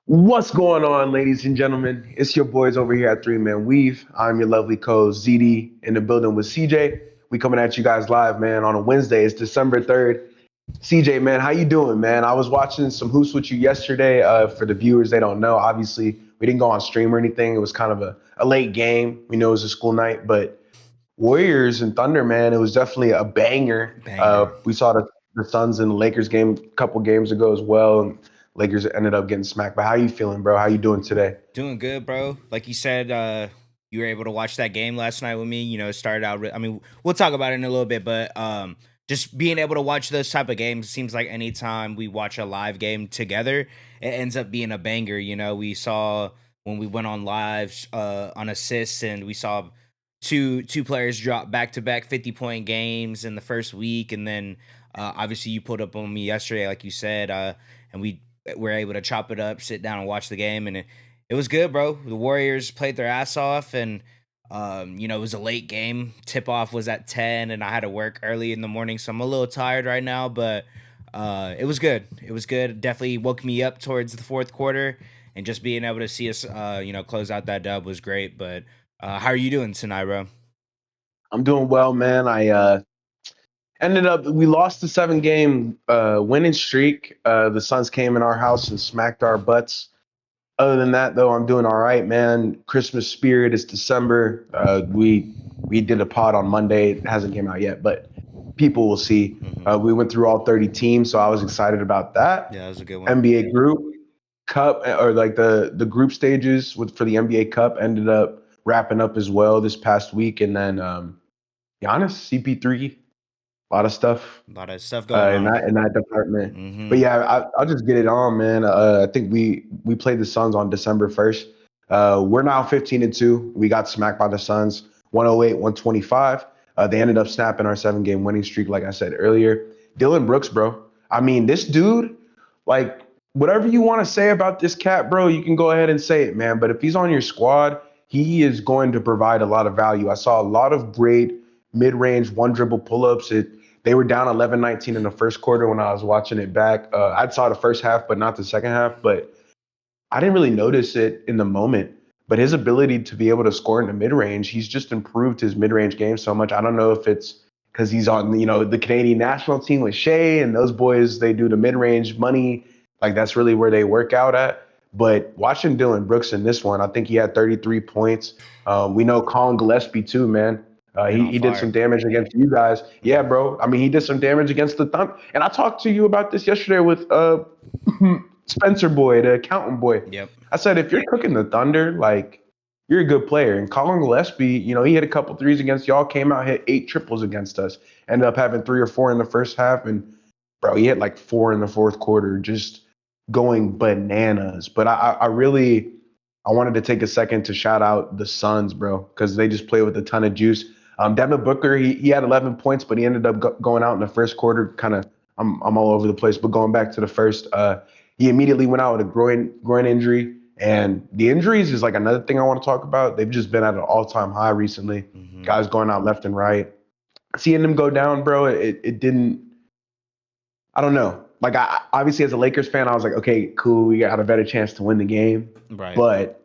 What's going on, ladies and gentlemen? It's your boys over here at Three Man Weave. I'm your lovely co-host ZD in the building with CJ. We coming at you guys live, man, on a Wednesday. It's December 3rd. CJ, man, how you doing, man? I was watching some hoops with you yesterday. For the viewers, they don't know. Obviously, we didn't go on stream or anything. It was kind of a late game. We know it was a school night, but Warriors and Thunder, man, it was definitely a banger. Banger. We saw the Suns and the Lakers game a couple games ago as well, and Lakers ended up getting smacked. But how you feeling, bro? How you doing today? Doing good, bro. Like you said, you were able to watch that game last night with me. It started out. I mean, we'll talk about it in a little bit, but just being able to watch those type of games seems like anytime we watch a live game together, it ends up being a banger. We saw when we went on live on assists, and we saw two players drop back to back 50-point games in the first week, and then obviously you pulled up on me yesterday, like you said, and we were able to chop it up, sit down, and watch the game, and it was good, bro. The Warriors played their ass off, and it was a late game. Tip off was at 10, and I had to work early in the morning, so I'm a little tired right now, but it was good. It was good. Definitely woke me up towards the fourth quarter, and just being able to see us, close out that dub was great. But how are you doing tonight, bro? I'm doing well, man. I ended up we lost the 7 game winning streak. The Suns came in our house and smacked our butts. Other than that, though, I'm doing all right, man. Christmas spirit. It's December. We did a pod on Monday. It hasn't came out yet, but people will see. We went through all 30 teams, so I was excited about that. Yeah, that was a good one. NBA group cup or like the group stages for the NBA Cup ended up wrapping up as well this past week, and then Giannis, CP3, a lot of stuff A lot of stuff going in on. that department. But Mm-hmm. yeah, I'll just get it on, man. I think we played the Suns on December 1st. We're now 15-2. We got smacked by the Suns, 108, 125. They ended up snapping our 7 game winning streak, like I said earlier. Dylan Brooks, bro. I mean, this dude, like, whatever you want to say about this cat, bro, you can go ahead and say it, man. But if he's on your squad, he is going to provide a lot of value. I saw a lot of great mid-range one dribble pull-ups. They were down 11-19 in the first quarter when I was watching it back. I saw the first half, but not the second half. But I didn't really notice it in the moment. But his ability to be able to score in the mid range, he's just improved his mid range game so much. I don't know if it's because he's on, the Canadian national team with Shea and those boys, they do the mid range money. Like that's really where they work out at. But watching Dylan Brooks in this one, I think he had 33 points. We know Colin Gillespie too, man. Been on He did some fire. damage against you guys. Yeah, Mm-hmm. bro. I mean, he did some damage against the Thunder. And I talked to you about this yesterday with Spencer Boy, the accountant boy. Yep. I said, if you're cooking the Thunder, like you're a good player. And Colin Gillespie, he hit a couple threes against y'all, came out, hit 8 triples against us, ended up having 3 or 4 in the first half. And bro, he hit like 4 in the fourth quarter, just going bananas. But I really I wanted to take a second to shout out the Suns, bro, because they just play with a ton of juice. Devin Booker, he had 11 points, but he ended up going out in the first quarter. Kind of, I'm all over the place. But going back to the first, he immediately went out with a groin injury, and the injuries is like another thing I want to talk about. They've just been at an all time high recently. Mm-hmm. Guys going out left and right. Seeing them go down, bro, it didn't. I don't know. Like I obviously as a Lakers fan, I was like, okay, cool, we got a better chance to win the game. Right. But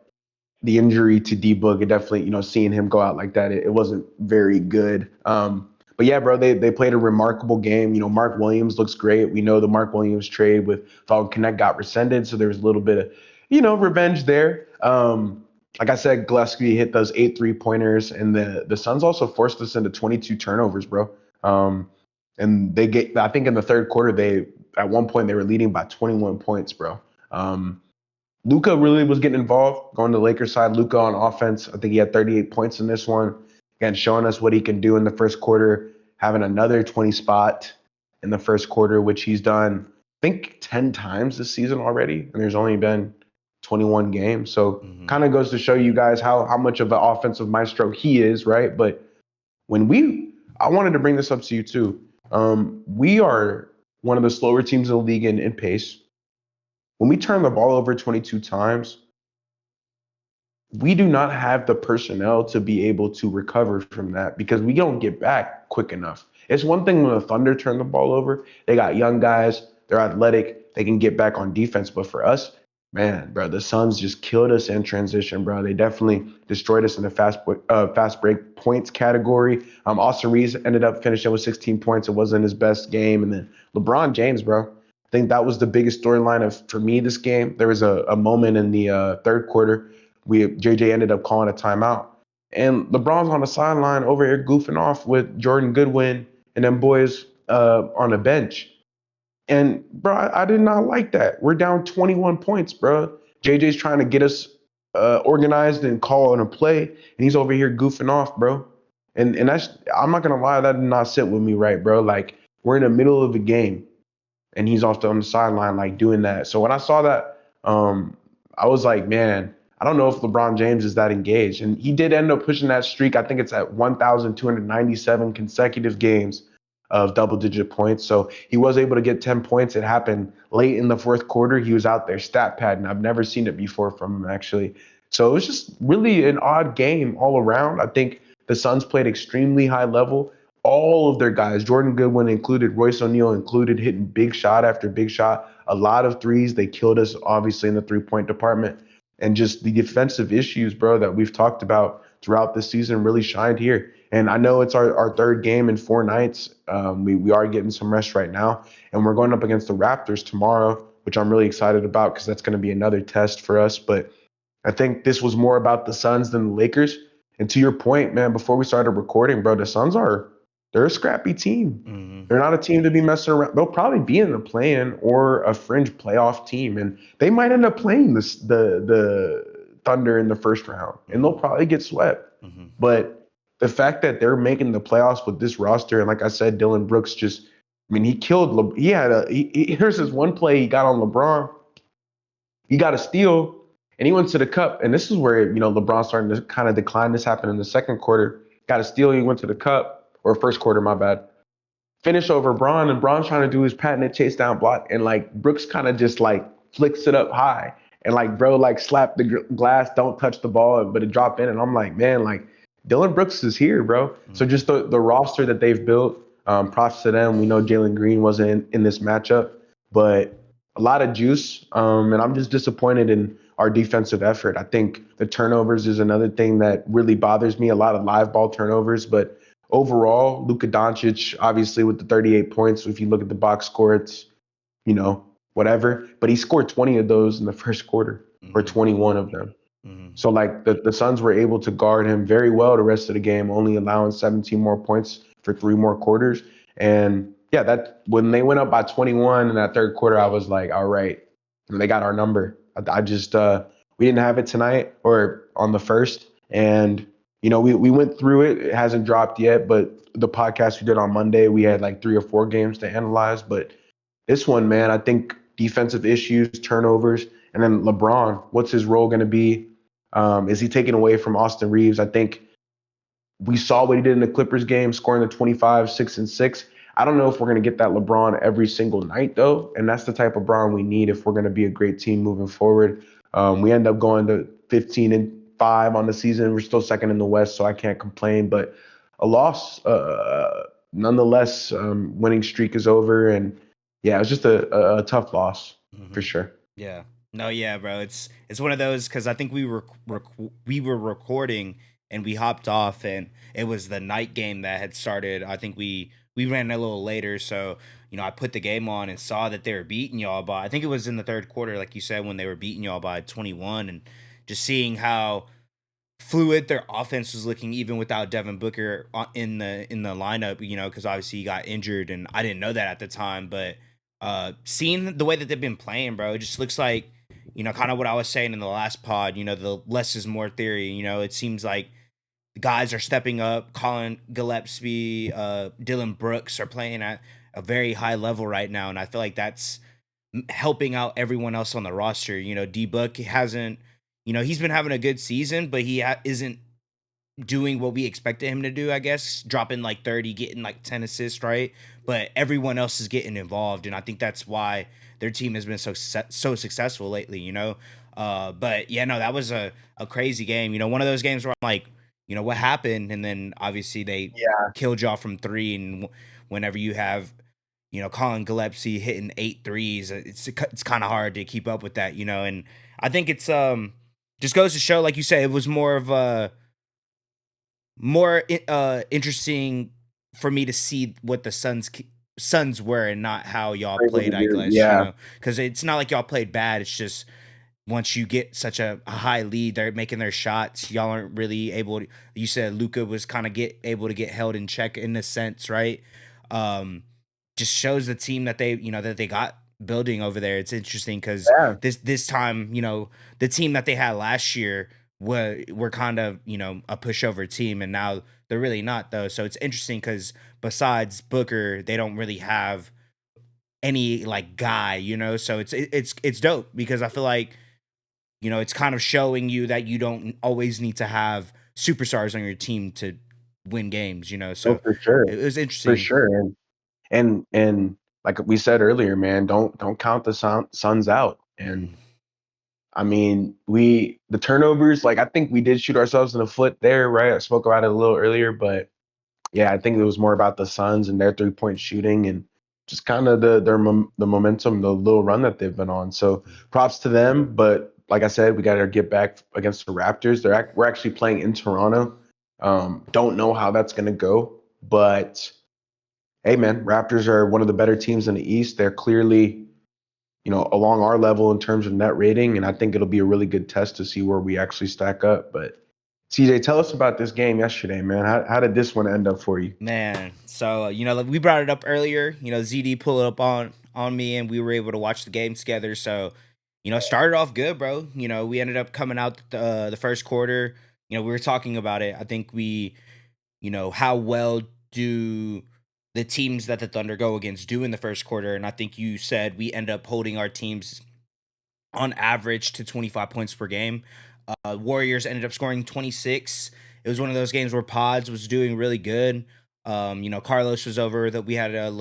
the injury to D Book, it definitely, seeing him go out like that, it wasn't very good. But yeah, bro, they played a remarkable game. Mark Williams looks great. We know the Mark Williams trade with Falcon Connect got rescinded, so there was a little bit of, revenge there. Like I said, Gillespie hit those 8 3-pointers, and the Suns also forced us into 22 turnovers, bro. And I think in the third quarter, at one point they were leading by 21 points, bro. Luka really was getting involved, going to the Lakers side. Luka on offense, I think he had 38 points in this one. Again, showing us what he can do in the first quarter, having another 20 spot in the first quarter, which he's done, I think, 10 times this season already. And there's only been 21 games. So Mm-hmm. kind of goes to show you guys how much of an offensive maestro he is, right? But I wanted to bring this up to you too. We are one of the slower teams in the league in pace. When we turn the ball over 22 times, we do not have the personnel to be able to recover from that because we don't get back quick enough. It's one thing when the Thunder turn the ball over, they got young guys, they're athletic, they can get back on defense. But for us, Man, bro, the Suns just killed us in transition, bro. They definitely destroyed us in the fast break points category. Austin Reeves ended up finishing with 16 points. It wasn't his best game, and then LeBron James, bro. I think that was the biggest storyline of for me this game. There was a moment in the third quarter. JJ ended up calling a timeout, and LeBron's on the sideline over here goofing off with Jordan Goodwin and them boys on the bench. And bro, I did not like that. We're down 21 points, bro. JJ's trying to get us organized and call on a play, and he's over here goofing off, bro. And that's I'm not gonna lie, that did not sit with me right, bro. Like we're in the middle of a game, and he's off on the sideline like doing that. So when I saw that, I was like, man, I don't know if LeBron James is that engaged, and he did end up pushing that streak. I think it's at 1,297 consecutive games of double-digit points. So he was able to get 10 points. It happened late in the fourth quarter. He was out there stat padding. I've never seen it before from him actually. So it was just really an odd game all around. I think the Suns played extremely high level. All of their guys, Jordan Goodwin included, Royce O'Neal included, hitting big shot after big shot. A lot of threes. They killed us, obviously, in the three-point department. And just the defensive issues, bro, that we've talked about throughout this season really shined here. And I know it's our third game in 4 nights. We are getting some rest right now. And we're going up against the Raptors tomorrow, which I'm really excited about because that's going to be another test for us. But I think this was more about the Suns than the Lakers. And to your point, man, before we started recording, bro, the Suns they're a scrappy team. Hmm. They're not a team to be messing around. They'll probably be in the play-in or a fringe playoff team, and they might end up playing the Thunder in the first round, and they'll Hmm. probably get swept. Hmm. But the fact that they're making the playoffs with this roster, and like I said, Dylan Brooks just, I mean, he killed. He had here's his one play he got on LeBron. He got a steal, and he went to the cup, and this is where LeBron starting to kind of decline. This happened in the second quarter. Got a steal, he went to the cup, or first quarter, my bad, finish over Braun, and Braun's trying to do his patented chase down block, and like Brooks kind of just like flicks it up high, and like bro like slap the glass, don't touch the ball, but it dropped in, and I'm like, man, like Dylan Brooks is here, bro. So Hmm. just the roster that they've built, props to them. We know Jalen Green wasn't in this matchup, but a lot of juice, and I'm just disappointed in our defensive effort. I think the turnovers is another thing that really bothers me. A lot of live ball turnovers, but overall, Luka Doncic, obviously with the 38 points, if you look at the box score, it's, whatever. But he scored 20 of those in the first quarter, or Hmm. 21 of them. Hmm. So like the Suns were able to guard him very well the rest of the game, only allowing 17 more points for 3 more quarters. And yeah, that when they went up by 21 in that third quarter, I was like, all right, they got our number. I just we didn't have it tonight or on the first, and we went through it. It hasn't dropped yet, but the podcast we did on Monday, we had like 3 or 4 games to analyze. But this one, man, I think defensive issues, turnovers, and then LeBron. What's his role going to be? Is he taken away from Austin Reeves? I think we saw what he did in the Clippers game, scoring the 25, 6 and 6. I don't know if we're going to get that LeBron every single night, though. And that's the type of LeBron we need if we're going to be a great team moving forward. We end up going to 15-5 on the season. We're still second in the West, so I can't complain. But a loss, nonetheless, winning streak is over. And yeah, it was just a tough loss for Hmm. sure. Yeah. No, yeah, bro. It's one of those because I think we were recording and we hopped off and it was the night game that had started. I think we ran a little later, so I put the game on and saw that they were beating y'all by. I think it was in the third quarter, like you said, when they were beating y'all by 21, and just seeing how fluid their offense was looking even without Devin Booker in the lineup, because obviously he got injured and I didn't know that at the time, but seeing the way that they've been playing, bro, it just looks like kind of what I was saying in the last pod, the less is more theory. It seems like guys are stepping up. Colin Gillespie, Dylan Brooks are playing at a very high level right now, and I feel like that's helping out everyone else on the roster. D Book hasn't, he's been having a good season, but he isn't doing what we expected him to do, I guess, dropping like 30, getting like 10 assists, right? But everyone else is getting involved, and I think that's why their team has been so successful lately. But yeah, no, that was a crazy game. One of those games where I'm like, what happened? And then obviously they Yeah. killed y'all from three, and whenever you have Colin Gillespie hitting 8 threes, it's kind of hard to keep up with that. And I think it's just goes to show, like you said, it was more of a interesting for me to see what the Suns were and not how y'all Able played, to I do, guess, yeah, because it's not like y'all played bad. It's just once you get such a high lead, they're making their shots. Y'all aren't really able to. You said Luca was kind of get able to get held in check in a sense, right? Um, just shows the team that they got building over there. It's interesting because yeah, this time, the team that they had last year were kind of a pushover team, and now they're really not though. So it's interesting because besides Booker, they don't really have any like guy, So it's dope because I feel like it's kind of showing you that you don't always need to have superstars on your team to win games, no, So for sure, it was for interesting. sure, and like we said earlier, man, don't count the Suns out. And Mhm. I mean, the turnovers, like I think we did shoot ourselves in the foot there, right? I spoke about it a little earlier, but yeah, I think it was more about the Suns and their 3-point shooting and just kind of the momentum, the little run that they've been on. So props to them. But like I said, we got to get back against the Raptors. We're actually playing in Toronto. Don't know how that's going to go, but hey, man, Raptors are one of the better teams in the East. They're clearly, along our level in terms of net rating, and I think it'll be a really good test to see where we actually stack up. But CJ, tell us about this game yesterday, man. How did this one end up for you? Man, so like we brought it up earlier. ZD pulled it up on me, and we were able to watch the game together. So, started off good, bro. We ended up coming out the first quarter. We were talking about it. I think how well do the teams that the Thunder go against do in the first quarter, and I think you said we end up holding our teams on average to 25 points per game. Warriors ended up scoring 26. It was one of those games where Pods was doing really good. Carlos was over that we had a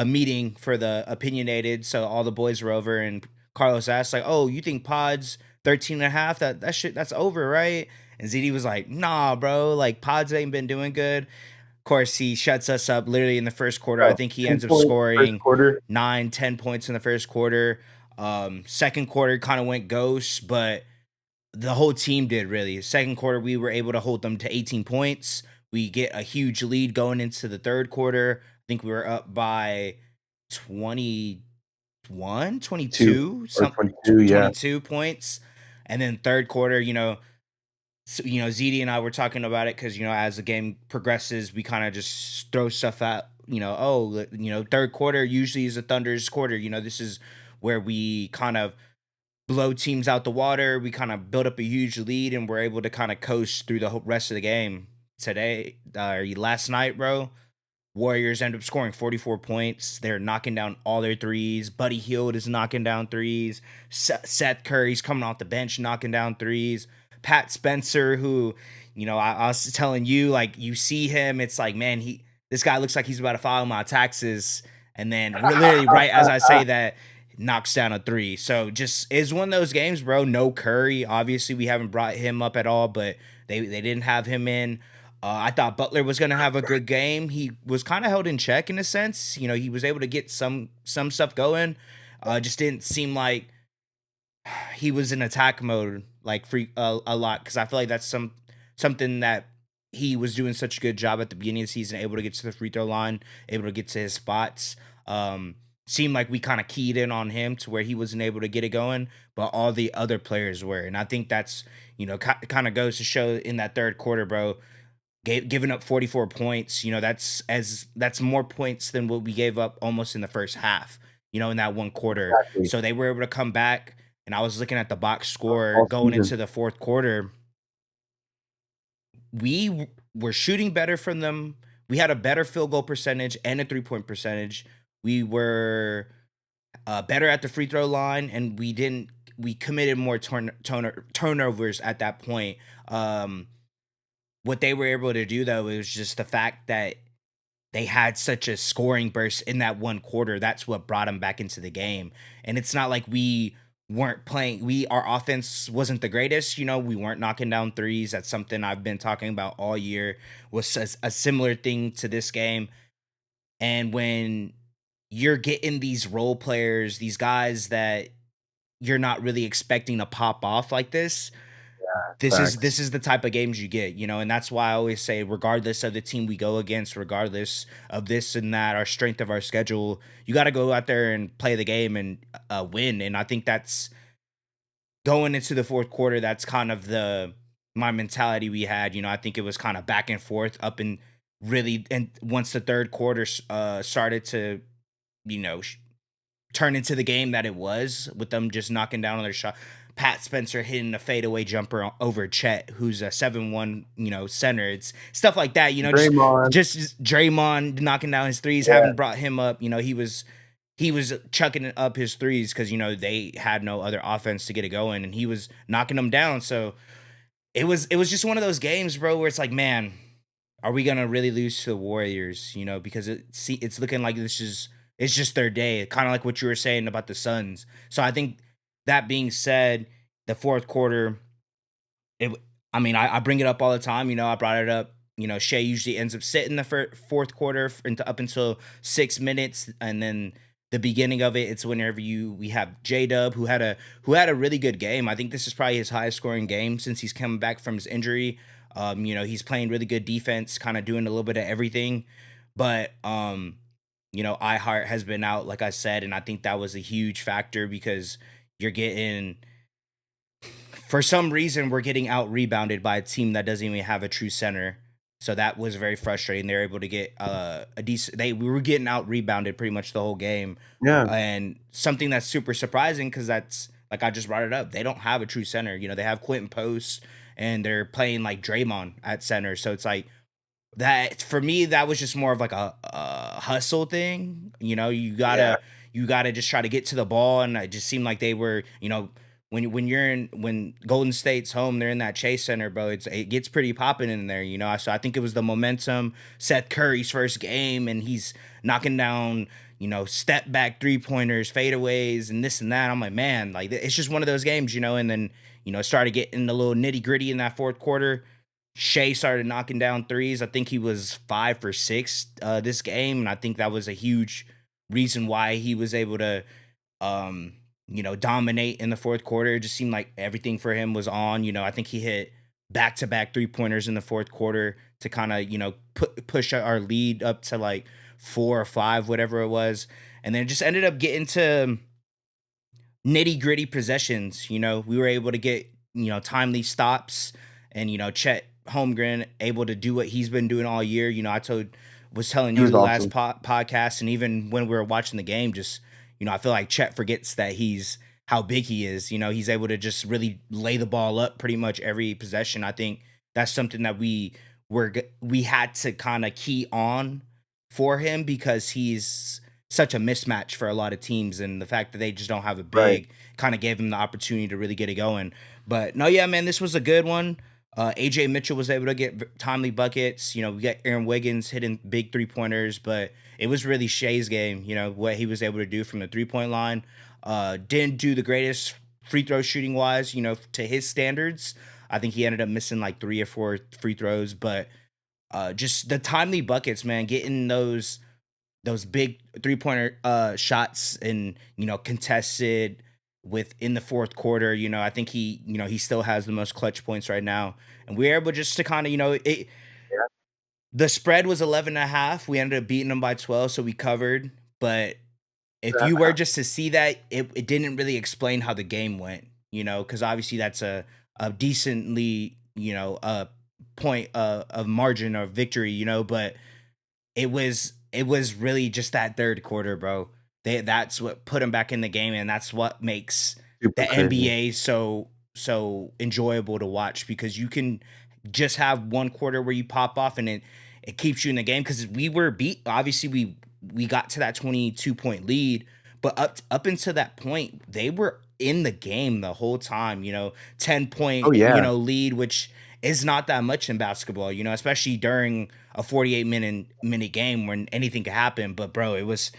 meeting for the opinionated, so all the boys were over and Carlos asked like, "Oh, you think Pods 13 and a half that shit that's over, right?" And ZD was like, "Nah, bro, like Pods ain't been doing good." Of course, he shuts us up literally in the first quarter. I Oh, think he ends up 2 points first scoring quarter. 9, 10 points in the first quarter. Second quarter kind of went ghost, but the whole team did really. Second quarter, we were able to hold them to 18 points. We get a huge lead going into the third quarter. I think we were up by 21, 2 22, or some 22, yeah. 22 points. And then third quarter, so, ZD and I were talking about it because as the game progresses, we kind of just throw stuff out. Third quarter usually is a Thunder's quarter. This is where we kind of blow teams out the water. We kind of build up a huge lead, and we're able to kind of coast through the whole rest of the game. Today, last night, bro, Warriors end up scoring 44 points. They're knocking down all their threes. Buddy Hield is knocking down threes. Seth Curry's coming off the bench knocking down threes. Pat Spencer, who, I was telling you, like, you see him, it's like, man, this guy looks like he's about to file my taxes. And then, literally, right as I say that, knocks down a three. So, just is one of those games, bro. No Curry. Obviously, we haven't brought him up at all, but they didn't have him in. I thought Butler was going to have a good game. He was kind of held in check in a sense. He was able to get some stuff going. Just didn't seem like he was in attack mode like free a lot because I feel like that's something that he was doing such a good job at the beginning of the season, able to get to the free throw line, able to get to his spots. Seemed like we kind of keyed in on him to where he wasn't able to get it going, but all the other players were, and I think that's kind of goes to show in that third quarter, bro. Giving up 44 points, that's more points than what we gave up almost in the first half, in that one quarter. Exactly. So they were able to come back, and I was looking at the box score All going season. into the fourth quarter. Were shooting better from them. We had a better field goal percentage and a 3-point percentage. We were better at the free throw line, and we committed more turnovers at that point. What they were able to do though is just the fact that they had such a scoring burst in that one quarter. That's what brought them back into the game. And it's not like we weren't playing. Our offense wasn't the greatest. We weren't knocking down threes. That's something I've been talking about all year. Was a similar thing to this game. And when you're getting these role players, these guys that you're not really expecting to pop off like this, this is Facts. this is the type of games you get, and that's why I always say, regardless of the team we go against, regardless of this and that, our strength of our schedule, you got to go out there and play the game and win. And I think that's going into the fourth quarter. That's kind of the my mentality we had. I think it was kind of back and forth up and really, and once the third quarter started to, you know, turn into the game that it was, with them just knocking down on their shot. Pat Spencer hitting a fadeaway jumper over Chet, who's a 7-1, center. It's stuff like that, just Draymond. just Draymond knocking down his threes, Yeah. haven't brought him up. He was chucking up his threes because they had no other offense to get it going, and he was knocking them down. So it was just one of those games, bro, where it's like, man, are we gonna really lose to the Warriors? Because it's looking like it's just their day, kind of like what you were saying about the Suns. So I think, that being said, the fourth quarter, it. I mean, I bring it up all the time. I brought it up. Shea usually ends up sitting the fourth quarter up until 6 minutes, and then the beginning of it, it's whenever we have J Dub, who had a really good game. I think this is probably his highest scoring game since he's coming back from his injury. He's playing really good defense, kind of doing a little bit of everything. But iHeart has been out, like I said, and I think that was a huge factor because you're getting for some reason we're getting out rebounded by a team that doesn't even have a true center. So that was very frustrating. They're able to get a decent. We were getting out rebounded pretty much the whole game, Yeah. and something that's super surprising because that's, like I just brought it up. They don't have a true center. They have Quentin Post, and they're playing like Draymond at center. So it's like, that for me, that was just more of like a hustle thing. You Yeah. gotta just try to get to the ball, and it just seemed like they were, when Golden State's home, they're in that Chase Center, bro. It gets pretty popping in there. So I think it was the momentum. Seth Curry's first game, and he's knocking down, step back 3-pointers, fadeaways, and this and that. I'm like, man, like, it's just one of those games, and then it started getting a little nitty gritty in that fourth quarter. Shea started knocking down threes. I think he was 5 for 6 this game, and I think that was a huge reason why he was able to, dominate in the fourth quarter. It just seemed like everything for him was on. I think he hit back-to-back 3-pointers in the fourth quarter to kind of, push our lead up to like 4 or 5, whatever it was, and then it just ended up getting to nitty gritty possessions. We were able to get, timely stops, and, Chet Holmgren able to do what he's been doing all year. Was telling He you was the last awesome. podcast, and even when we were watching the game, just, I feel like Chet forgets that how big he is. He's able to just really lay the ball up pretty much every possession. I think that's something that we had to kind of key on for him, because he's such a mismatch for a lot of teams, and the fact that they just don't have a Right. big kind of gave him the opportunity to really get it going. But no, yeah, man, this was a good one. AJ Mitchell was able to get timely buckets. We got Aaron Wiggins hitting big 3-pointers, but it was really Shea's game. What he was able to do from the 3-point line. Didn't do the greatest free throw shooting wise, to his standards. I think he ended up missing like 3 or 4 free throws, but just the timely buckets, man, getting those big 3-pointer shots, and contested within the fourth quarter. I think he still has the most clutch points right now, and we were able just to kind of, Yeah. the spread was 11 and a half. We ended up beating them by 12, so we covered. But if you were just to see that, it didn't really explain how the game went, because obviously that's a decently, a point of margin of victory, but it was really just that third quarter, bro. That's what put them back in the game, and that's what makes Super the crazy. NBA so enjoyable to watch, because you can just have one quarter where you pop off, and it keeps you in the game, because we were beat. Obviously, we got to that 22-point lead, but up until that point, they were in the game the whole time. 10 Oh point yeah. lead, which is not that much in basketball. Especially during a 48-minute game when anything could happen. But bro, it was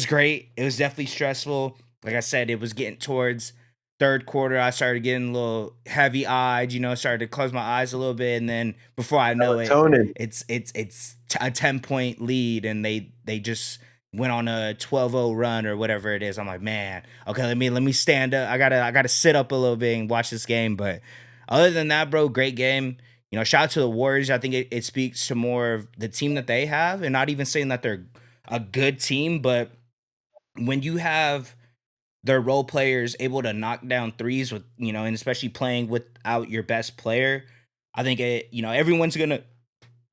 great. It was definitely stressful. Like I said, it was getting towards third quarter. I started getting a little heavy eyed. Started to close my eyes a little bit, and then before I know it, Melatonin. it's a 10-point lead, and they just went on a 12-0 run or whatever it is. I'm like, man, okay, let me stand up. I gotta sit up a little bit and watch this game. But other than that, bro, great game. Shout out to the Warriors. I think it speaks to more of the team that they have, and not even saying that they're a good team, but when you have their role players able to knock down threes with, and especially playing without your best player, I think everyone's gonna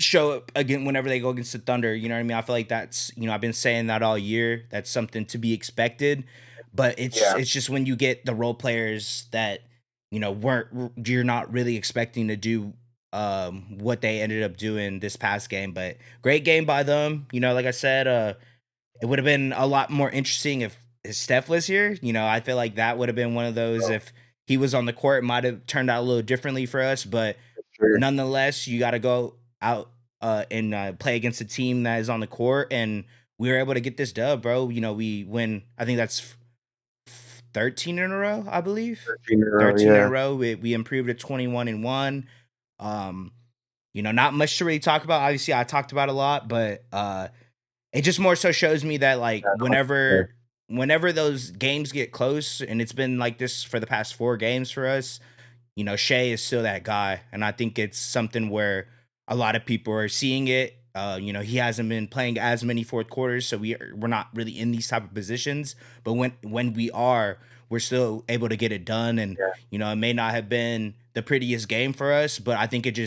show up again whenever they go against the Thunder. You know what I mean? I feel like that's, I've been saying that all year. That's something to be expected. But it's Yeah, it's just when you get the role players that, weren't you're not really expecting to do what they ended up doing this past game. But great game by them. Like I said, it would have been a lot more interesting if Steph was here. I feel like that would have been one of those, so, if he was on the court, it might have turned out a little differently for us. But sure. nonetheless, you got to go out and play against a team that is on the court, and we were able to get this dub, bro. We win. I think that's 13 in a row, I believe. 13 in a row, 13 in a yeah. row. We improved to 21-1. Um, not much to really talk about. Obviously, I talked about a lot, but it just more so shows me that, like, Yeah. whenever those games get close, and it's been like this for the past 4 games for us, Shea is still that guy, and I think it's something where a lot of people are seeing it. He hasn't been playing as many fourth quarters, so we're not really in these type of positions. But when we are, we're still able to get it done. And Yeah. it may not have been the prettiest game for us, but I think it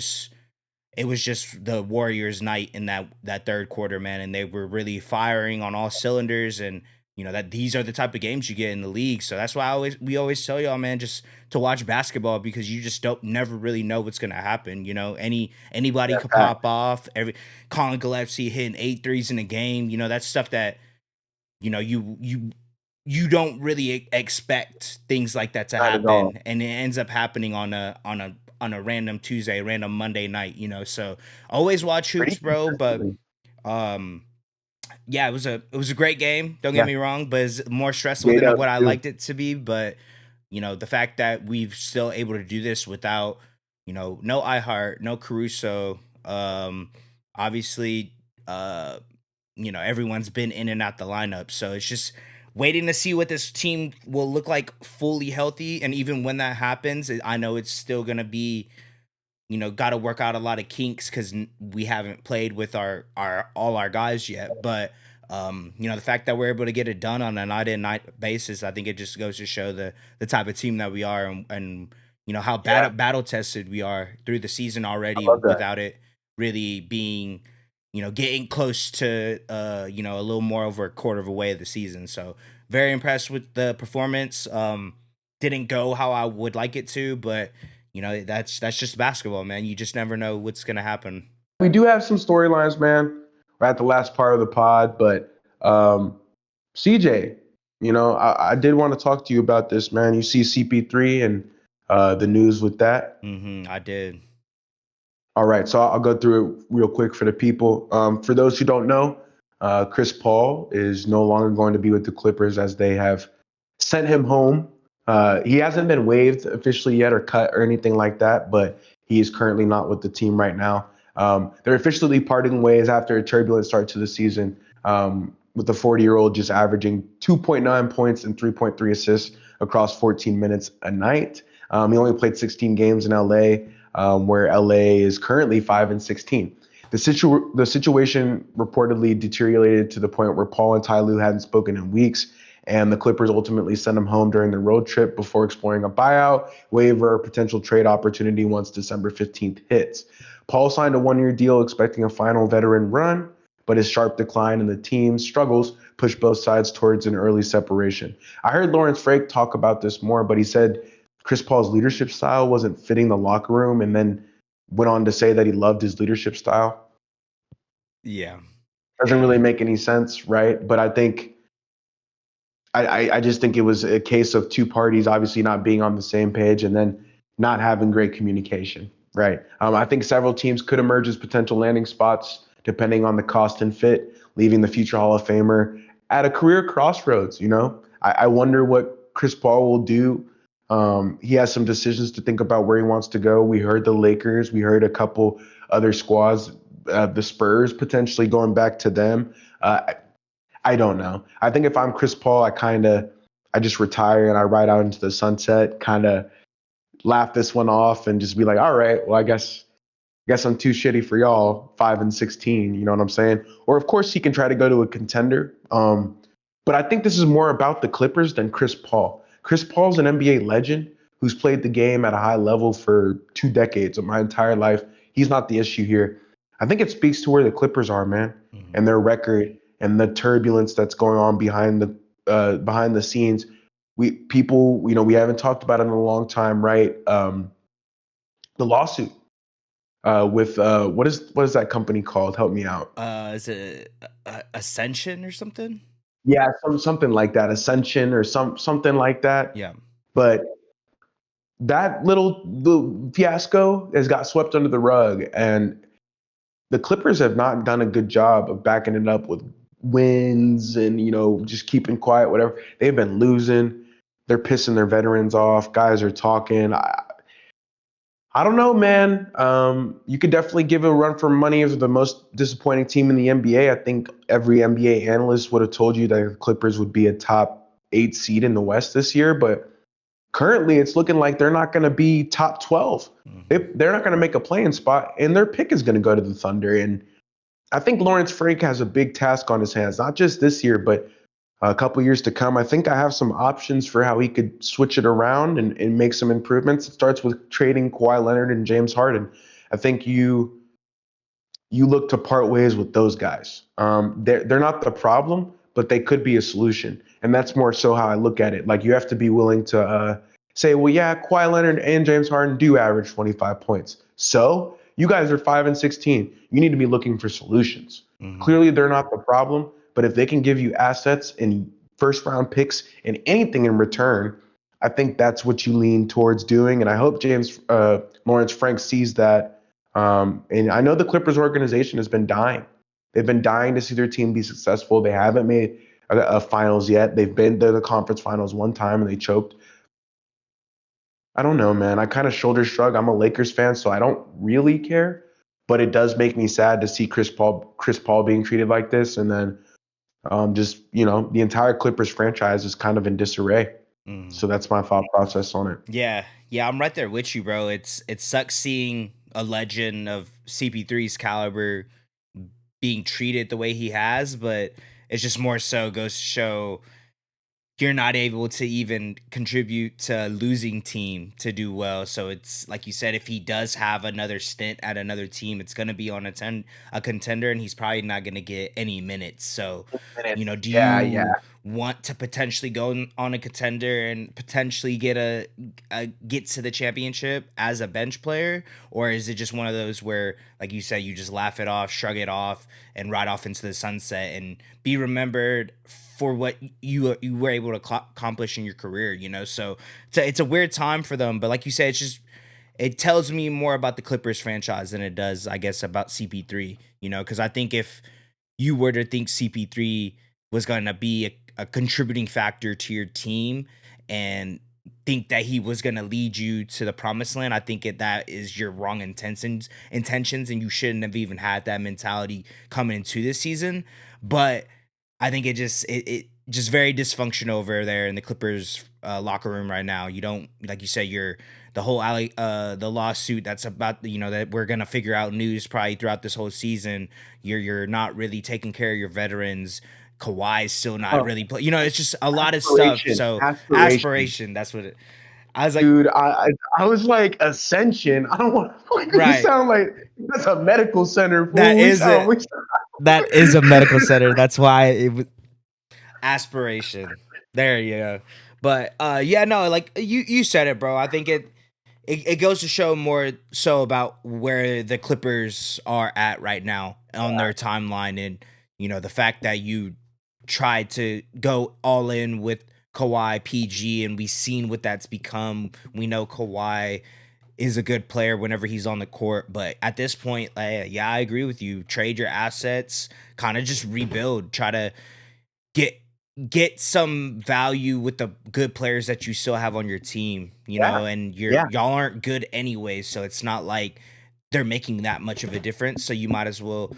was just the Warriors' night in that third quarter, man, and they were really firing on all cylinders. And that these are the type of games you get in the league. So that's why we always tell y'all, man, just to watch basketball, because you just don't never really know what's gonna happen. Anybody Yeah, could pop fact. off. Colin Gillespie hitting 8 threes in a game. That's stuff that you don't really expect things like that to Not at all. happen, and it ends up happening on a random Tuesday, random Monday night. So always watch hoops, Pretty bro. But consistently. um, yeah, it was a great game. Don't get Yeah. me wrong, but it's more stressful than J-Dub what I too. liked it to be. But the fact that we've still able to do this without no iHeart, no Caruso, obviously, uh, everyone's been in and out the lineup, so it's just waiting to see what this team will look like fully healthy. And even when that happens, I know it's still gonna be, got to work out a lot of kinks because we haven't played with our all our guys yet. But the fact that we're able to get it done on a night in night basis, I think it just goes to show the type of team that we are, and how Yeah, battle tested we are through the season I already, love that. without it really being, getting close to a little more over a quarter of a way of the season. So very impressed with the performance. Didn't go how I would like it to, but that's just basketball, man. You just never know what's gonna happen. We do have some storylines, man. We're at the last part of the pod, but CJ, I did want to talk to you about this, man. You see CP3 and the news with that. I did. All right, so I'll go through it real quick for the people. For those who don't know, Chris Paul is no longer going to be with the Clippers as they have sent him home. He hasn't been waived officially yet or cut or anything like that, but he is currently not with the team right now. They're officially parting ways after a turbulent start to the season, with the 40-year-old just averaging 2.9 points and 3.3 assists across 14 minutes a night. He only played 16 games in LA, where LA is currently 5-16. The situation reportedly deteriorated to the point where Paul and Ty Lue hadn't spoken in weeks, and the Clippers ultimately sent him home during the road trip before exploring a buyout, waiver, or potential trade opportunity once December 15th hits. Paul signed a one-year deal expecting a final veteran run, but his sharp decline in the team's struggles pushed both sides towards an early separation. I heard Lawrence Frake talk about this more, but he said Chris Paul's leadership style wasn't fitting the locker room, and then went on to say that he loved his leadership style. Yeah. Doesn't really make any sense, right? But I just think it was a case of two parties obviously not being on the same page and then not having great communication, right? I think several teams could emerge as potential landing spots depending on the cost and fit, leaving the future Hall of Famer at a career crossroads. I wonder what Chris Paul will do. He has some decisions to think about where he wants to go. We heard the Lakers, we heard a couple other squads, the Spurs potentially going back to them. I don't know. I think if I'm Chris Paul, I just retire and I ride out into the sunset, kind of laugh this one off and just be like, all right, well, I guess I'm too shitty for y'all, 5-16. You know what I'm saying? Or of course he can try to go to a contender. But I think this is more about the Clippers than Chris Paul. Chris Paul's an NBA legend who's played the game at a high level for 2 decades of my entire life. He's not the issue here. I think it speaks to where the Clippers are, man, Mhm. and their record and the turbulence that's going on behind the scenes. We haven't talked about it in a long time, right? The lawsuit with what is that company called? Help me out. Is it Ascension or something? Yeah, something like that, Ascension or something like that. Yeah. But that little the fiasco has got swept under the rug, and the Clippers have not done a good job of backing it up with wins and just keeping quiet. Whatever they've been losing, they're pissing their veterans off. Guys are talking. I don't know, man. You could definitely give a run for money as the most disappointing team in the NBA. I think every NBA analyst would have told you that the Clippers would be a top 8 seed in the West this year, but currently it's looking like they're not going to be top 12. Mhm. They're not going to make a playing spot, and their pick is going to go to the Thunder. And I think Lawrence Frank has a big task on his hands, not just this year, but a couple years to come. I think I have some options for how he could switch it around and make some improvements. It starts with trading Kawhi Leonard and James Harden. I think you look to part ways with those guys. They're not the problem, but they could be a solution, and that's more so how I look at it. Like you have to be willing to say, well, yeah, Kawhi Leonard and James Harden do average 25 points. So you guys are 5-16. You need to be looking for solutions. Mhm. Clearly, they're not the problem, but if they can give you assets and first round picks and anything in return, I think that's what you lean towards doing. And I hope James Lawrence Frank sees that. And I know the Clippers organization has been dying. They've been dying to see their team be successful. They haven't made a finals yet. They've been to the conference finals one time and they choked. I don't know, man. I kind of shoulder shrug. I'm a Lakers fan, so I don't really care. But it does make me sad to see Chris Paul being treated like this, and then just the entire Clippers franchise is kind of in disarray. Mhm. So that's my thought process on it. Yeah, yeah, I'm right there with you, bro. It sucks seeing a legend of CP3's caliber being treated the way he has, but it's just more so goes to show you're not able to even contribute to a losing team to do well. So it's like you said, if he does have another stint at another team, it's going to be on a contender, and he's probably not going to get any minutes. So, Minutes. do Yeah, yeah. you want to potentially go on a contender and potentially get to the championship as a bench player, or is it just one of those where, like you said, you just laugh it off, shrug it off, and ride off into the sunset and be remembered for what you were able to accomplish in your career, So it's a weird time for them, but like you said, it tells me more about the Clippers franchise than it does, I guess, about CP3. Because I think if you were to think CP3 was going to be a contributing factor to your team and think that he was going to lead you to the promised land, I think that is your wrong intentions, and you shouldn't have even had that mentality coming into this season. But I think it just very dysfunctional over there in the Clippers locker room right now. You don't, like you said, you're the whole the lawsuit that's about that we're gonna figure out news probably throughout this whole season. You're not really taking care of your veterans. Kawhi's still not Oh, really play. It's just a lot of stuff. aspiration, So aspiration. aspiration. That's what it. I was like, Dude, I was like Ascension. I don't want we right. sound like that's a medical center, That fool. We is sound it. we That is a medical center. That's why it was aspiration. There you go. But yeah, no, like you said it, bro. I think it goes to show more so about where the Clippers are at right now on their timeline, and the fact that you tried to go all in with Kawhi PG, and we've seen what that's become. We know Kawhi is a good player whenever he's on the court, but at this point, yeah, I agree with you. Trade your assets, kind of just rebuild, try to get get some value with the good players that you still have on your team, yeah, and yeah. y'all aren't good anyways, so it's not like they're making that much of a difference. So you might as well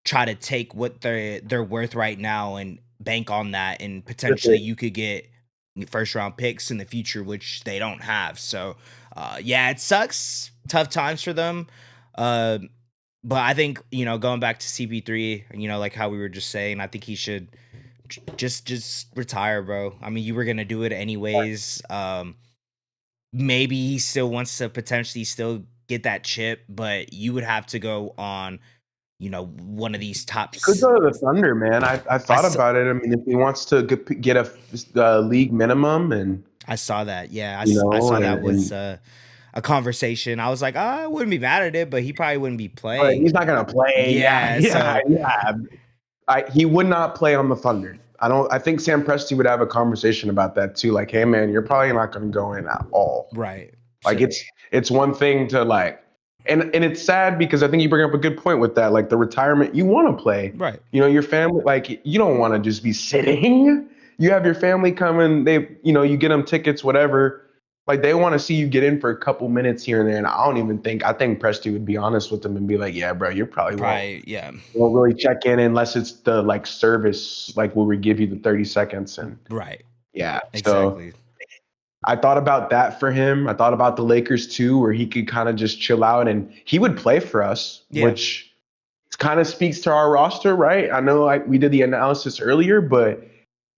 try to take what they're worth right now and bank on that, and potentially you could get first round picks in the future, which they don't have. So, yeah, it sucks. Tough times for them. Uh, but I think, going back to CP3, like how we were just saying, I think he should just retire, bro. I mean, you were gonna do it anyways. Maybe he still wants to potentially still get that chip, but you would have to go on, one of these He could tops. go to the Thunder, man. I I thought saw, about it. I mean, if he wants to get a league minimum, and I saw that. Yeah, I you know, saw that was and a conversation. I was like, I wouldn't be mad at it, but he probably wouldn't be but playing. he's not gonna play. Yeah, Yeah, yeah, so yeah. He would not play on the Thunder. I don't. I think Sam Presti would have a conversation about that too. Like, hey, man, you're probably not going to go in at all. right. Like, So it's one thing to like, and it's sad because I think you bring up a good point with that. Like the retirement, you want to play. right. Your family, like you don't want to just be sitting. You have your family coming. You get them tickets, whatever. Like they want to see you get in for a couple minutes here and there. And I don't even think. I think Presti would be honest with them and be like, yeah, bro, you probably won't Probably, yeah. won't really check in unless it's the like service, like where we give you the 30 seconds. And Right. yeah, so Exactly. I thought about that for him. I thought about the Lakers too, where he could kind of just chill out and he would play for us, Yeah. which kind of speaks to our roster, right? I know we did the analysis earlier, but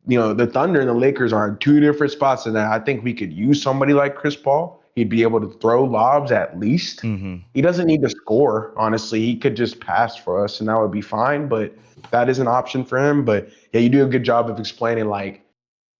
the Thunder and the Lakers are in two different spots, and I think we could use somebody like Chris Paul. He'd be able to throw lobs at least. Mm-hmm. He doesn't need to score, honestly. He could just pass for us, and that would be fine. But that is an option for him. But yeah, you do a good job of explaining, like,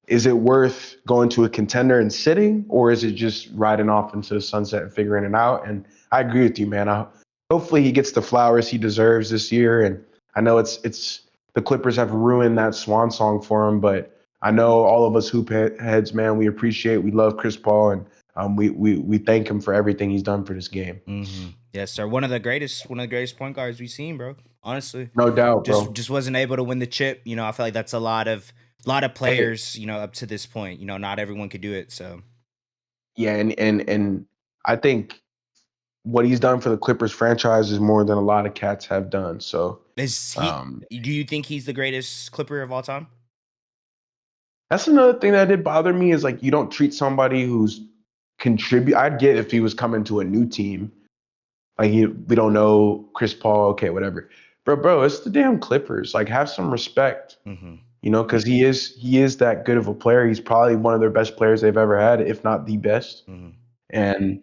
is it worth going to a contender and sitting, or is it just riding off into the sunset and figuring it out? And I agree with you, man. Hopefully he gets the flowers he deserves this year. And I know it's the Clippers have ruined that swan song for him, but I know all of us hoop heads, man, we love Chris Paul, and we thank him for everything he's done for this game. Mm-hmm. Yes, sir. One of the greatest point guards we've seen, bro. Honestly, No doubt, bro. just wasn't able to win the chip. I feel like that's a lot of Hey, players. Up to this point, not everyone could do it. So yeah, and I think what he's done for the Clippers franchise is more than a lot of cats have done. So is he? um, Do you think he's the greatest Clipper of all time? that's another thing that did bother me is like you don't treat somebody who's contribute. I'd get if he was coming to a new team. Like we don't know Chris Paul, okay, whatever. Bro, it's the damn Clippers. Like have some respect, Mm-hmm. Because he is that good of a player. He's probably one of their best players they've ever had, if not the best. Mm-hmm. And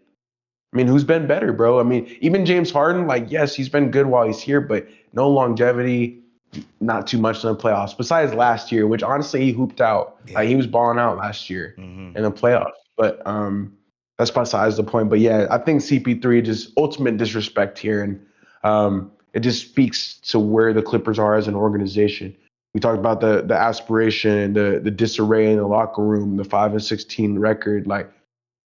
I mean, who's been better, bro? I mean, even James Harden, like, yes, he's been good while he's here, but no longevity, not too much in the playoffs. Besides last year, which honestly he hooped out. Yeah. Like he was balling out last year Mm-hmm. in the playoffs. But that's besides the point. But yeah, I think CP3 just ultimate disrespect here, and it just speaks to where the Clippers are as an organization. We talked about the aspiration, the disarray in the locker room, the 5-16 record, like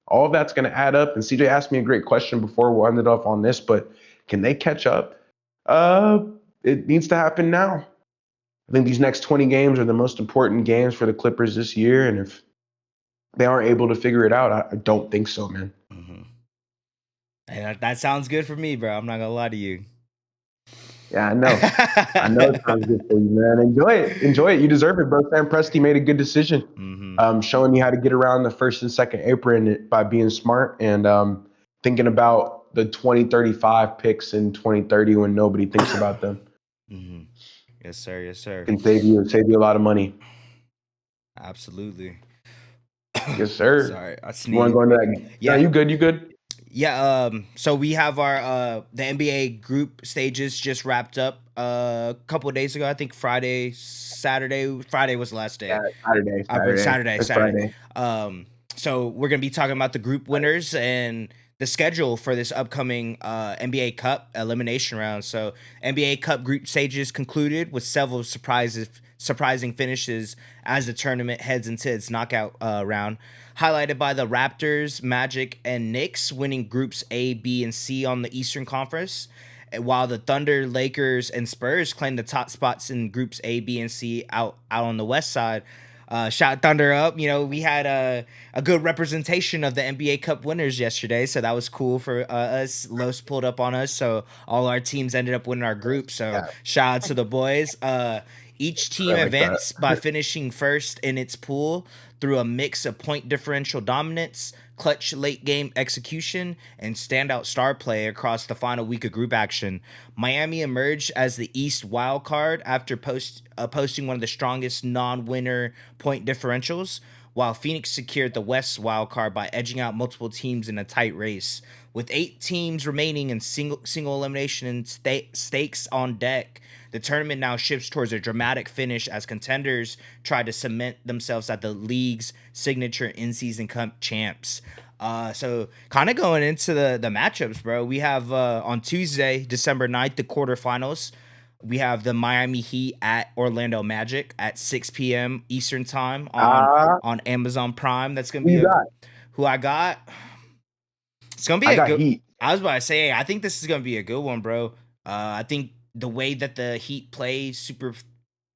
all of that's going to add up. And CJ asked me a great question before we ended off on this, but can they catch up? It needs to happen now. I think these next 20 games are the most important games for the Clippers this year, and if they aren't able to figure it out, I don't think so, man. Mm-hmm. Hey, that sounds good for me, bro. I'm not gonna lie to you. Yeah, I know. I know it sounds good for you, man. Enjoy it. Enjoy it. You deserve it, bro. Sam Presti made a good decision, Mm-hmm. showing you how to get around the first and second apron by being smart and thinking about the 2035 picks in 2030 when nobody thinks about them. Mm-hmm. Yes, sir. Yes, sir. Can save you a lot of money. Absolutely. Yes, sir. Sorry, I You want to sneezed. go into that? No, Yeah, you good? You good? yeah. So we have our the NBA group stages just wrapped up a couple of days ago. I think Friday, Saturday. Friday was the last Yeah, day. Saturday. But Saturday. Saturday, It's Saturday. Friday. So we're gonna be talking about the group winners and the schedule for this upcoming NBA Cup elimination round. So NBA Cup group stages concluded with several surprising finishes as the tournament heads into its knockout round, highlighted by the Raptors, Magic, and Knicks winning groups A, B, and C on the Eastern Conference, while the Thunder, Lakers, and Spurs claimed the top spots in groups A, B, and C out on the West side. Shout Thunder up. We had a good representation of the NBA Cup winners yesterday, so that was cool for us. Los pulled up on us, so all our teams ended up winning our group. So Yeah. shout out to the boys. Each I team like that. advanced by finishing first in its pool through a mix of point differential dominance, clutch late game execution, and standout star play across the final week of group action. Miami emerged as the East wild card after posting one of the strongest non-winner point differentials, while Phoenix secured the West wild card by edging out multiple teams in a tight race. With 8 teams remaining in single elimination and stakes on deck, the tournament now shifts towards a dramatic finish as contenders try to cement themselves as the league's signature in-season cup champs. So kind of going into the matchups, bro. We have on Tuesday, December 9th, the quarterfinals. We have the Miami Heat at Orlando Magic at 6 p.m. Eastern time Ah, on Amazon Prime. That's gonna who be you a got? who I got. It's gonna be I a got good. Heat. I was about to say, I think this is gonna be a good one, bro. I think the way that the Heat play, super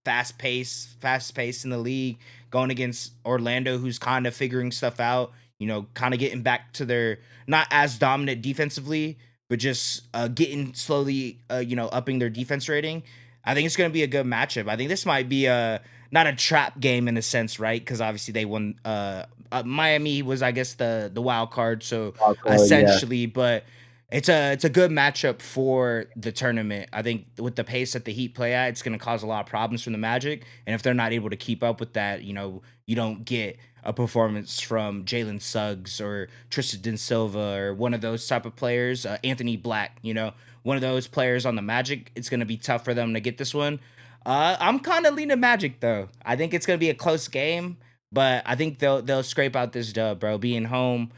fast paced in the league, going against Orlando, who's kind of figuring stuff out. You know, kind of getting back to their not as dominant defensively, but just getting slowly, upping their defense rating. I think it's gonna be a good matchup. I think this might be a not a trap game in a sense, right? Because obviously they won. Miami was, I guess, the wild card, so Yeah, essentially, but it's a good matchup for the tournament. I think with the pace that the Heat play at, it's going to cause a lot of problems from the Magic, and if they're not able to keep up with that, you don't get a performance from Jalen Suggs or Tristan Silva or one of those type of players, Anthony Black. One of those players on the Magic. It's going to be tough for them to get this one. I'm kind of leaning Magic though. I think it's going to be a close game, but I think they'll scrape out this dub, bro. Being home,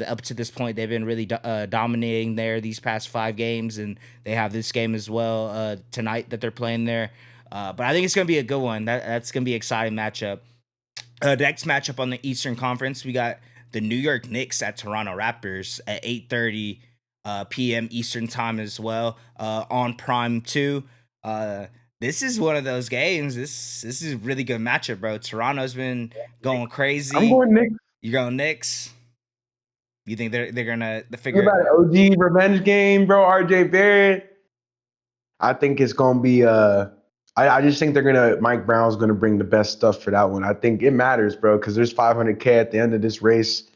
up to this point, they've been really dominating there these past 5 games, and they have this game as well tonight that they're playing there. But I think it's gonna be a good one. That's gonna be an exciting matchup. The next matchup on the Eastern Conference, we got the New York Knicks at Toronto Raptors at 8:30 p.m. Eastern time as well on Prime 2. Uh, this is one of those games. This is a really good matchup, bro. Toronto's been going I'm crazy. going Knicks. You going Knicks? You think they're gonna Think figure it? about an OG revenge game, bro. RJ Barrett. I think it's gonna be I just think they're gonna Mike Brown's gonna bring the best stuff for that one. I think it matters, bro, because there's 500K at the end of this race,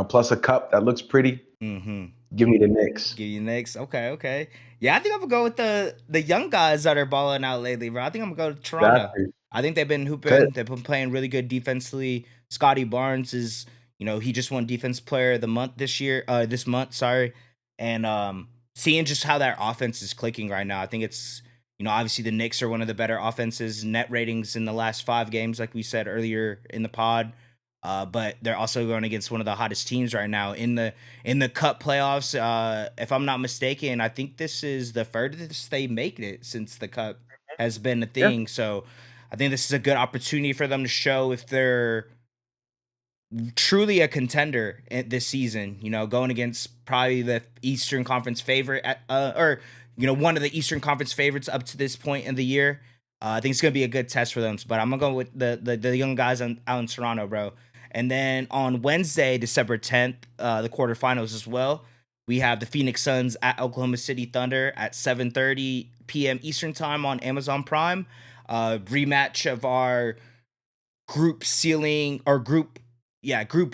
plus a cup that looks pretty. Mm-hmm. Give me the Knicks. Give you Knicks. Okay, okay. Yeah, I think I'm gonna go with the young guys that are balling out lately, bro. I think I'm gonna go to Toronto. Exactly. I think they've been Good. hooping. They've been playing really good defensively. Scotty Barnes is, he just won Defense Player of the Month this month, sorry. And seeing just how that offense is clicking right now, I think it's, obviously the Knicks are one of the better offenses, net ratings in the last 5 games, like we said earlier in the pod. But they're also going against one of the hottest teams right now in the Cup playoffs. If I'm not mistaken, I think this is the furthest they make it since the Cup has been a Yeah. thing. So I think this is a good opportunity for them to show if they're truly a contender this season. Going against probably the Eastern Conference favorite, or one of the Eastern Conference favorites up to this point in the year. I think it's gonna be a good test for them. But I'm gonna go with the young guys out in Toronto, bro. And then on Wednesday, December 10th, the quarterfinals as well. We have the Phoenix Suns at Oklahoma City Thunder at 7:30 p.m. Eastern time on Amazon Prime. Rematch of our group ceiling or group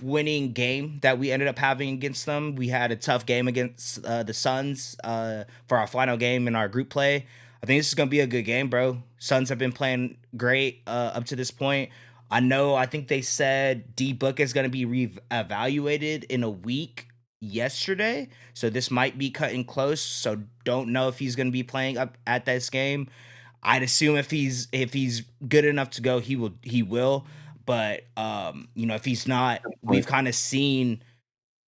winning game that we ended up having against them. We had a tough game against the Suns for our final game in our group play. I think this is gonna be a good game, bro. Suns have been playing great up to this point. I think they said D Book is gonna be evaluated in a week yesterday, so this might be cutting close. So don't know if he's gonna be playing up at this game. I'd assume if he's good enough to go, he will. But if he's not, we've kind of seen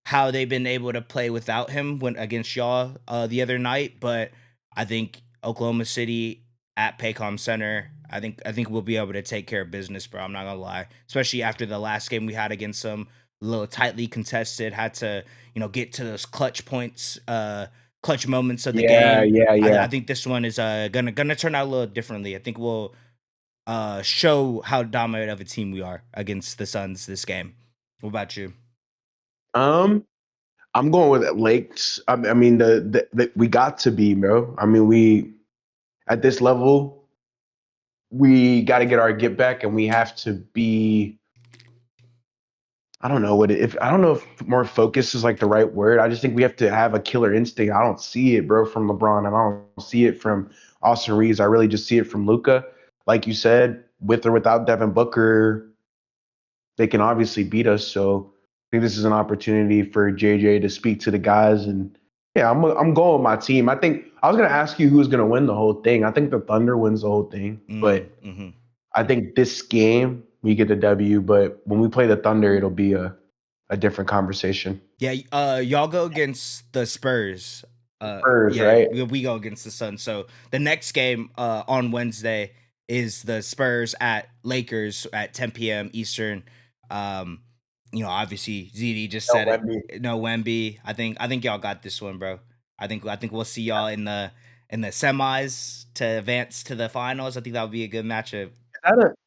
how they've been able to play without him when against y'all the other night. But I think Oklahoma City at Paycom Center, I think we'll be able to take care of business, bro. I'm not gonna lie, especially after the last game we had against them, a little tightly contested, had to get to those clutch points, clutch moments of the Yeah, game. yeah, I, yeah. I think this one is gonna turn out a little differently. I think we'll show how dominant of a team we are against the Suns this game. What about you? Um, I'm going with Lakes. I mean, we got to be, bro. I mean, we at this level, we got to get our get back, and we have to be. I don't know what it, if I don't know if more focus is like the right word. I just think we have to have a killer instinct. I don't see it, bro, from LeBron, and I don't see it from Austin Reeves. I really just see it from Luca. Like you said, with or without Devin Booker, they can obviously beat us. So I think this is an opportunity for JJ to speak to the guys. And yeah, I'm going with my team. I think I was gonna ask you who's gonna win the whole thing. I think the Thunder wins the whole thing, but Mm-hmm. I think this game we get the W. But when we play the Thunder, it'll be a different conversation. Yeah, y'all go against the Spurs. Spurs, Yeah, right? we go against the Suns. So the next game on Wednesday is the Spurs at Lakers at 10 p.m. Eastern. Um, obviously ZD just No, said it. Wemby. No Wemby. I think y'all got this one, bro. I think we'll see y'all in the semis to advance to the finals. I think that would be a good matchup.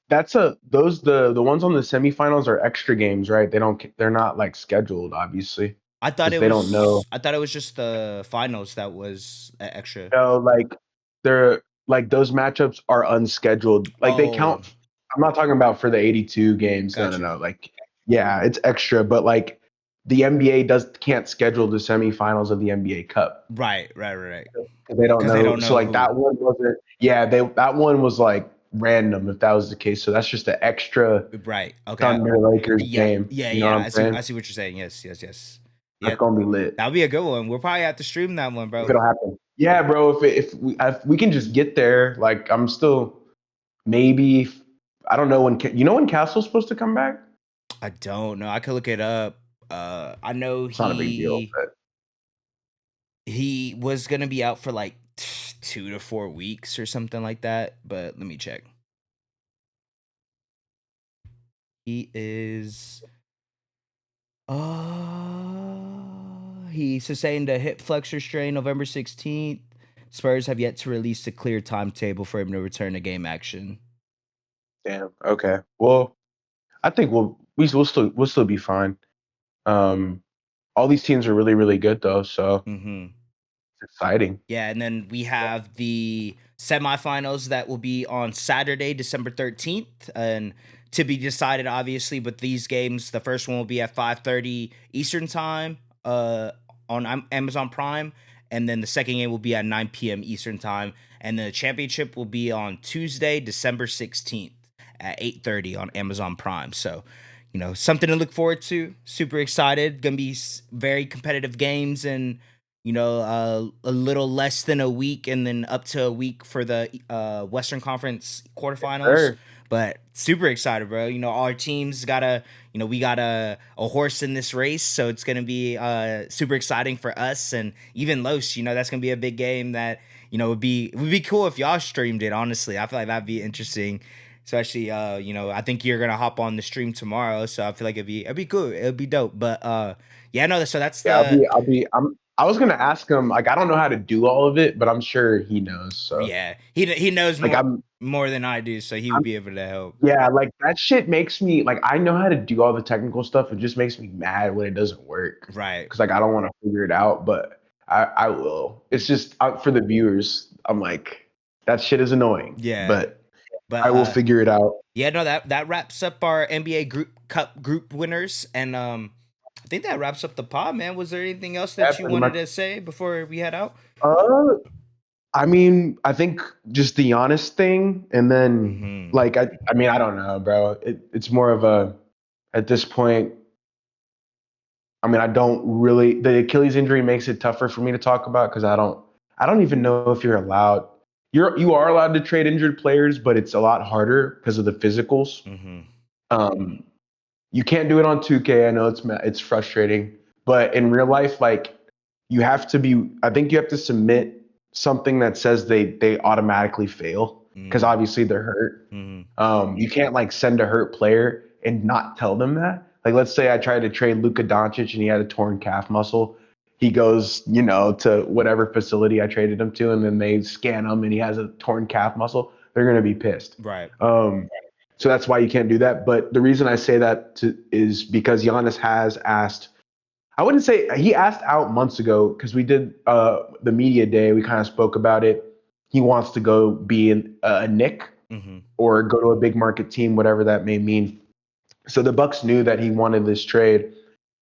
That's a those the ones on the semifinals are extra games, right? They're not like scheduled, obviously, I thought because it they don't know. was I thought it was just the finals that was extra. No, like they're like those matchups are unscheduled. Like they Oh, count. I'm not talking about for the 82 games. No, no, gotcha. no. Like yeah, it's extra, but like the NBA does can't schedule the semifinals of the NBA Cup Right. because they don't Because they know. don't So know like who. that one wasn't. Yeah, they that one was like random if that was the case. So that's just an extra Right. Okay. Thunder Lakers Yeah. game. Yeah. You know what Yeah. I'm I saying? see what you're saying. Yes. That's Yeah. gonna be lit That'll be a good one. We'll probably have to stream that one, if bro. it'll happen. Yeah, bro. If we can just get there, like I'm still maybe I don't know when you know when Castle's supposed to come back. I don't know. I could look it up. I know It's not a big deal, but he was gonna be out for like 2 to 4 weeks or something like that. But let me check. He is. He sustained a hip flexor strain November 16th. Spurs have yet to release a clear timetable for him to return to game action. damn. Okay. Well, I think we'll still be fine. Um, all these teams are really really good though, so Mm-hmm. it's exciting. Yeah, and then we have the semifinals that will be on Saturday, December 13th, and to be decided, obviously. But these games, the first one will be at 5:30 Eastern time, on Amazon Prime, and then the second game will be at 9 p.m. Eastern time, and the championship will be on Tuesday, December 16th at 8:30 on Amazon Prime. So, something to look forward to. Super excited. Gonna be very competitive games and a little less than a week and then up to a week for the Western Conference quarterfinals. Sure. But super excited, bro. Our team's got we got a horse in this race, so it's gonna be super exciting for us and even Los. That's gonna be a big game that would be cool if y'all streamed it. Honestly, I feel like that'd be interesting. Especially, I think you're gonna hop on the stream tomorrow, so I feel like it'd be cool. It'd be dope. But yeah, no. So that's Yeah, the I was gonna ask him, like I don't know how to do all of it, but I'm sure he knows. So Yeah, he knows like more than I do, so he would I'm be able to help. yeah, like that shit makes me like I know how to do all the technical stuff. It just makes me mad when it doesn't work Right. because like I don't want to figure it out, but I will. It's just for the viewers. I'm like that shit is annoying, Yeah. but But I will figure it out. yeah, no, that wraps up our NBA group cup group winners, and I think that wraps up the pod, man. Was there anything else Yeah, that you pretty wanted much. to say before we head out? Uh, I mean, I think just the honest thing, and then Mm-hmm. like I mean, I don't know, bro. It's more of a at this point. I mean, I don't really. The Achilles injury makes it tougher for me to talk about because I don't even know if you're allowed. You are allowed to trade injured players, but it's a lot harder because of the physicals. Mm-hmm. Um, you can't do it on 2K. I know it's frustrating, but in real life, like you have to be. I think you have to submit something that says they automatically fail because obviously they're hurt. Mm-hmm. You can't like send a hurt player and not tell them that. Like, let's say I tried to trade Luka Doncic and he had a torn calf muscle. He goes, to whatever facility I traded him to, and then they scan him and he has a torn calf muscle. They're gonna be pissed. Right. So that's why you can't do that. But the reason I say that is because Giannis has asked. I wouldn't say he asked out months ago because we did the media day. We kind of spoke about it. He wants to go be a Knick. Mhm. or go to a big market team, whatever that may mean. So the Bucks knew that he wanted this trade.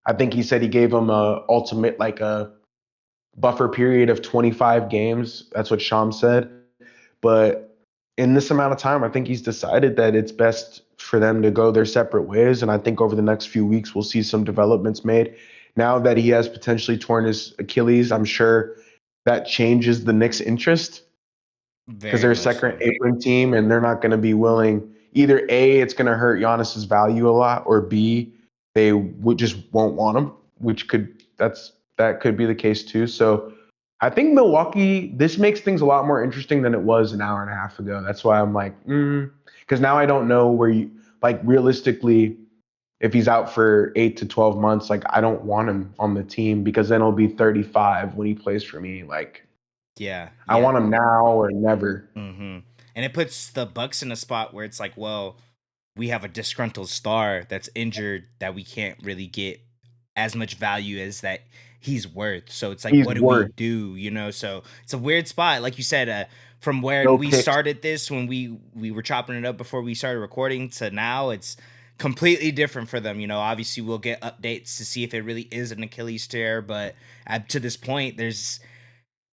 I think he said he gave him a ultimate like a buffer period of 25 games. That's what Sham said. But in this amount of time, I think he's decided that it's best for them to go their separate ways. And I think over the next few weeks, we'll see some developments made. Now that he has potentially torn his Achilles, I'm sure that changes the Knicks' interest because Very they're a much second so. apron team and they're not going to be willing. Either A, it's going to hurt Giannis's value a lot, or B, they would just won't want him, which that could be the case too. So I think Milwaukee, this makes things a lot more interesting than it was an hour and a half ago. That's why I'm like, because now I don't know where you like realistically if he's out for 8 to 12 months, like I don't want him on the team because then he'll be 35 when he plays for me. Like Yeah, I yeah. want him now or never. Mhm. And it puts the Bucks in a spot where it's like, well, we have a disgruntled star that's injured that we can't really get as much value as that he's worth. So it's like, He's what do we worth do? So it's a weird spot, like you said. From when no we picks. started this, when we were chopping it up before we started recording, to now, it's completely different for them. Obviously we'll get updates to see if it really is an Achilles tear, but up to this point,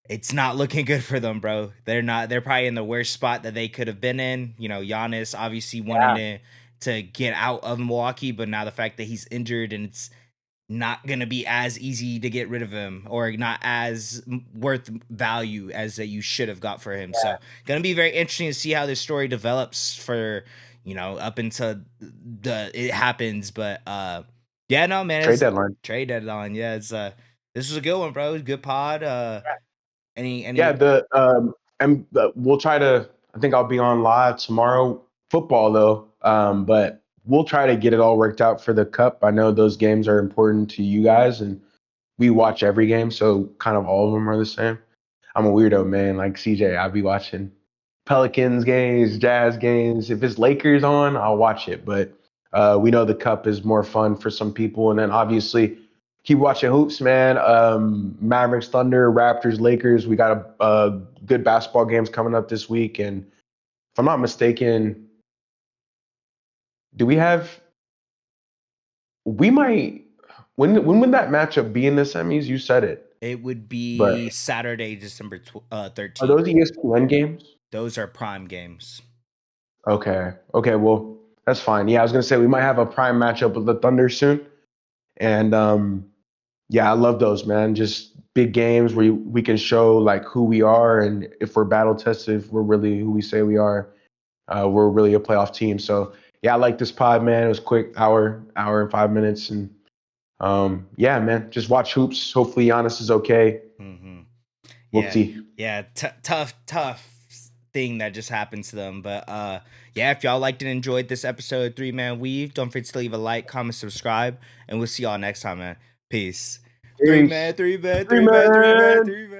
it's not looking good for them, bro. They're probably in the worst spot that they could have been in. Giannis obviously wanting Yeah, to get out of Milwaukee, but now the fact that he's injured and it's not gonna be as easy to get rid of him, or not as worth value as that you should have got for him. So gonna be very interesting to see how this story develops for up until the it happens. But yeah, no man, trade it's deadline. trade deadline. Yeah, it's this was a good one, bro. Good pod. Yeah, Any the and we'll try to. I think I'll be on live tomorrow. Football though, but we'll try to get it all worked out for the cup. I know those games are important to you guys, and we watch every game, so kind of all of them are the same. I'm a weirdo, man. Like CJ, I'll be watching Pelicans games, Jazz games. If it's Lakers on, I'll watch it. But we know the Cup is more fun for some people, and then obviously keep watching hoops, man. Mavericks, Thunder, Raptors, Lakers. We got a good basketball games coming up this week, and if I'm not mistaken, do we have? We might. When would that matchup be in the semis? You said it, It would but be Saturday, December are 13th. those ESPN games? Those are prime games. Okay. Okay. Well, that's fine. Yeah, I was gonna say we might have a prime matchup with the Thunder soon, and yeah, I love those, man. Just big games where we can show like who we are, and if we're battle tested, if we're really who we say we are, we're really a playoff team. So yeah, I like this pod, man. It was quick, hour and 5 minutes, and yeah, man. Just watch hoops. Hopefully, Giannis is okay. Hmm. We'll Yeah, see. yeah, tough thing that just happened to them. But yeah, if y'all liked and enjoyed this episode of Three Man Weave, don't forget to leave a like, comment, subscribe, and we'll see y'all next time, man. Peace. Three Peace. man, three man, Three three man, three man, man. three man.